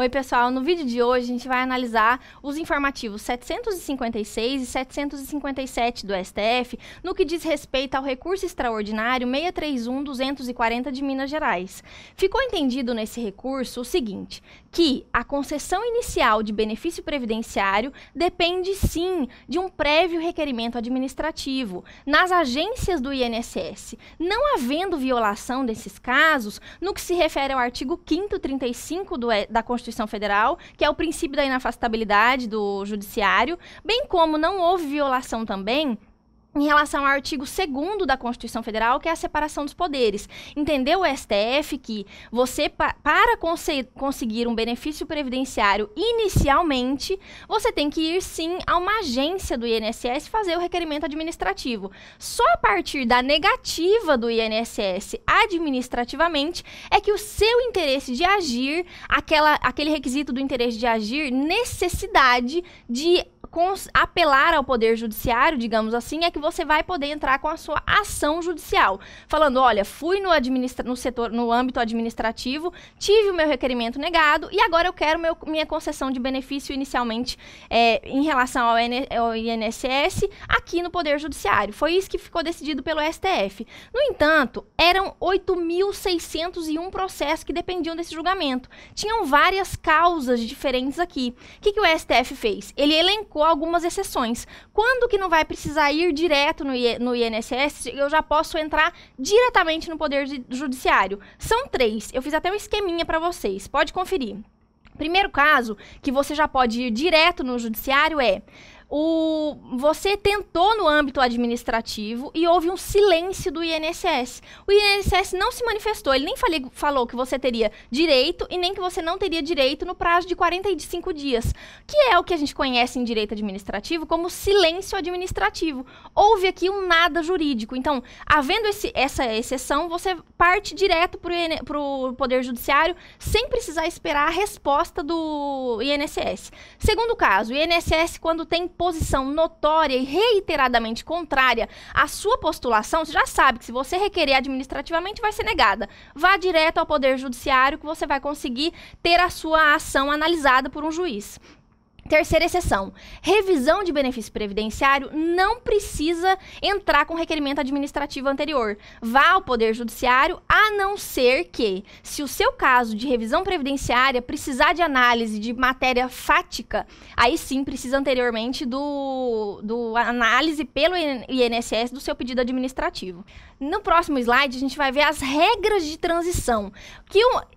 Oi, pessoal. No vídeo de hoje, a gente vai analisar os informativos 756 e 757 do STF, no que diz respeito ao recurso extraordinário 631.240 de Minas Gerais. Ficou entendido nesse recurso o seguinte, que a concessão inicial de benefício previdenciário depende, sim, de um prévio requerimento administrativo nas agências do INSS. Não havendo violação desses casos, no que se refere ao artigo 5º 35 da Constituição Federal, que é o princípio da inafastabilidade do judiciário, bem como não houve violação também em relação ao artigo 2º da Constituição Federal, que é a separação dos poderes. Entendeu o STF que você, para conseguir um benefício previdenciário inicialmente, você tem que ir sim a uma agência do INSS fazer o requerimento administrativo. Só a partir da negativa do INSS administrativamente é que o seu interesse de agir, aquele requisito do interesse de agir, necessidade de apelar ao Poder Judiciário, digamos assim, é que você vai poder entrar com a sua ação judicial. Falando, olha, fui no âmbito administrativo, tive o meu requerimento negado e agora eu quero minha concessão de benefício inicialmente em relação ao INSS aqui no Poder Judiciário. Foi isso que ficou decidido pelo STF. No entanto, eram 8.601 processos que dependiam desse julgamento. Tinham várias causas diferentes aqui. O que o STF fez? Ele elencou algumas exceções. Quando que não vai precisar ir direto no INSS, eu já posso entrar diretamente no Poder Judiciário. São 3. Eu fiz até um esqueminha para vocês. Pode conferir. Primeiro caso, que você já pode ir direto no Judiciário você tentou no âmbito administrativo e houve um silêncio do INSS. O INSS não se manifestou, ele nem falou que você teria direito e nem que você não teria direito no prazo de 45 dias, que é o que a gente conhece em direito administrativo como silêncio administrativo. Houve aqui um nada jurídico. Então, havendo essa exceção, você parte direto para o Poder Judiciário sem precisar esperar a resposta do INSS. Segundo caso, o INSS, quando tem posição notória e reiteradamente contrária à sua postulação, você já sabe que se você requerer administrativamente vai ser negada. Vá direto ao Poder Judiciário que você vai conseguir ter a sua ação analisada por um juiz. Terceira exceção, revisão de benefício previdenciário não precisa entrar com requerimento administrativo anterior. Vá ao Poder Judiciário, a não ser que, se o seu caso de revisão previdenciária precisar de análise de matéria fática, aí sim precisa anteriormente do análise pelo INSS do seu pedido administrativo. No próximo slide, a gente vai ver as regras de transição.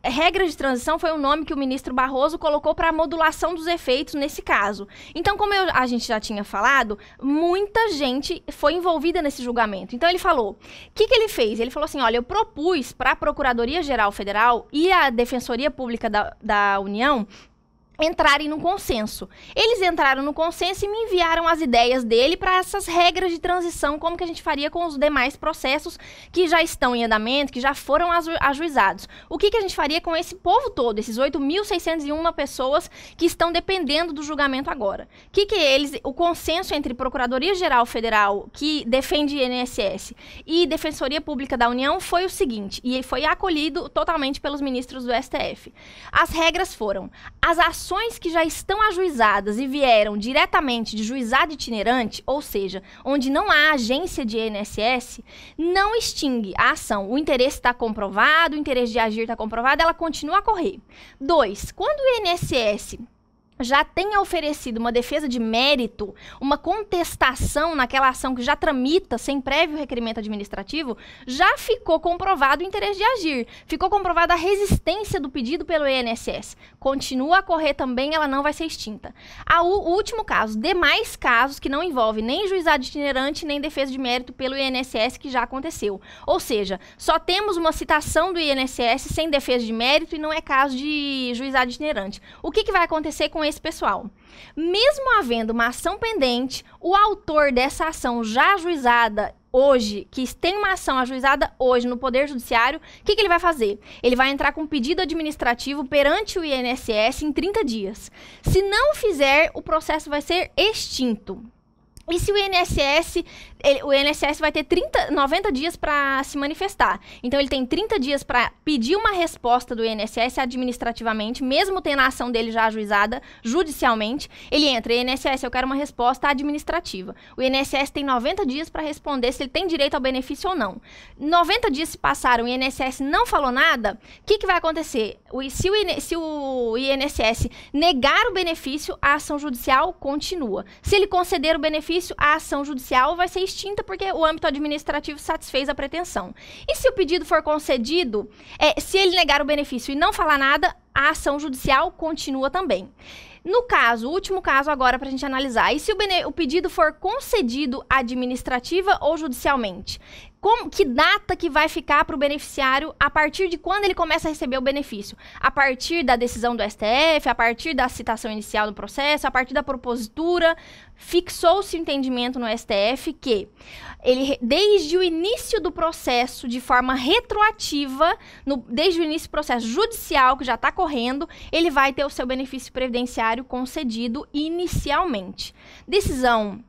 Regras de transição foi o nome que o ministro Barroso colocou para a modulação dos efeitos nesse caso. Então, como a gente já tinha falado, muita gente foi envolvida nesse julgamento. Então, ele falou, o que ele fez? Ele falou assim, olha, eu propus para a Procuradoria-Geral Federal e a Defensoria Pública da União entrarem no consenso. Eles entraram no consenso e me enviaram as ideias dele para essas regras de transição, como que a gente faria com os demais processos que já estão em andamento, que já foram ajuizados. O que a gente faria com esse povo todo, esses 8.601 pessoas que estão dependendo do julgamento agora? O consenso entre Procuradoria-Geral Federal, que defende INSS, e Defensoria Pública da União foi o seguinte, e ele foi acolhido totalmente pelos ministros do STF. As regras foram, as ações que já estão ajuizadas e vieram diretamente de juizado itinerante, ou seja, onde não há agência de INSS, não extingue a ação. O interesse está comprovado, o interesse de agir está comprovado, ela continua a correr. 2. Quando o INSS já tenha oferecido uma defesa de mérito, uma contestação naquela ação que já tramita sem prévio requerimento administrativo, já ficou comprovado o interesse de agir, ficou comprovada a resistência do pedido pelo INSS. Continua a correr também, ela não vai ser extinta. O último caso, demais casos que não envolvem nem juizado itinerante, nem defesa de mérito pelo INSS, que já aconteceu. Ou seja, só temos uma citação do INSS sem defesa de mérito e não é caso de juizado itinerante. O que vai acontecer com esse pessoal? Mesmo havendo uma ação pendente, o autor dessa ação já ajuizada hoje, que tem uma ação ajuizada hoje no Poder Judiciário, o que ele vai fazer? Ele vai entrar com um pedido administrativo perante o INSS em 30 dias. Se não fizer, o processo vai ser extinto. E se o INSS vai ter 90 dias para se manifestar. Então, ele tem 30 dias para pedir uma resposta do INSS administrativamente, mesmo tendo a ação dele já ajuizada judicialmente. Ele entra, INSS, eu quero uma resposta administrativa. O INSS tem 90 dias para responder se ele tem direito ao benefício ou não. 90 dias se passaram, o INSS não falou nada, o que vai acontecer? Se o INSS negar o benefício, a ação judicial continua. Se ele conceder o benefício, a ação judicial vai ser extinta porque o âmbito administrativo satisfez a pretensão. E se o pedido for concedido, se ele negar o benefício e não falar nada, a ação judicial continua também. No caso, o último caso agora para a gente analisar, e se o pedido for concedido administrativa ou judicialmente? Que data que vai ficar para o beneficiário a partir de quando ele começa a receber o benefício? A partir da decisão do STF, a partir da citação inicial do processo, a partir da propositura, fixou-se o entendimento no STF que ele, desde o início do processo, de forma retroativa, desde o início do processo judicial, que já está correndo, ele vai ter o seu benefício previdenciário concedido inicialmente. Decisão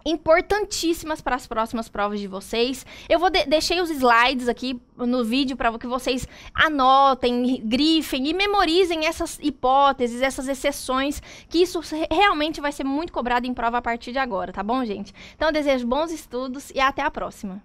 importantíssimas para as próximas provas de vocês. Eu deixei os slides aqui no vídeo para que vocês anotem, grifem e memorizem essas hipóteses, essas exceções, que isso realmente vai ser muito cobrado em prova a partir de agora, tá bom, gente? Então, eu desejo bons estudos e até a próxima.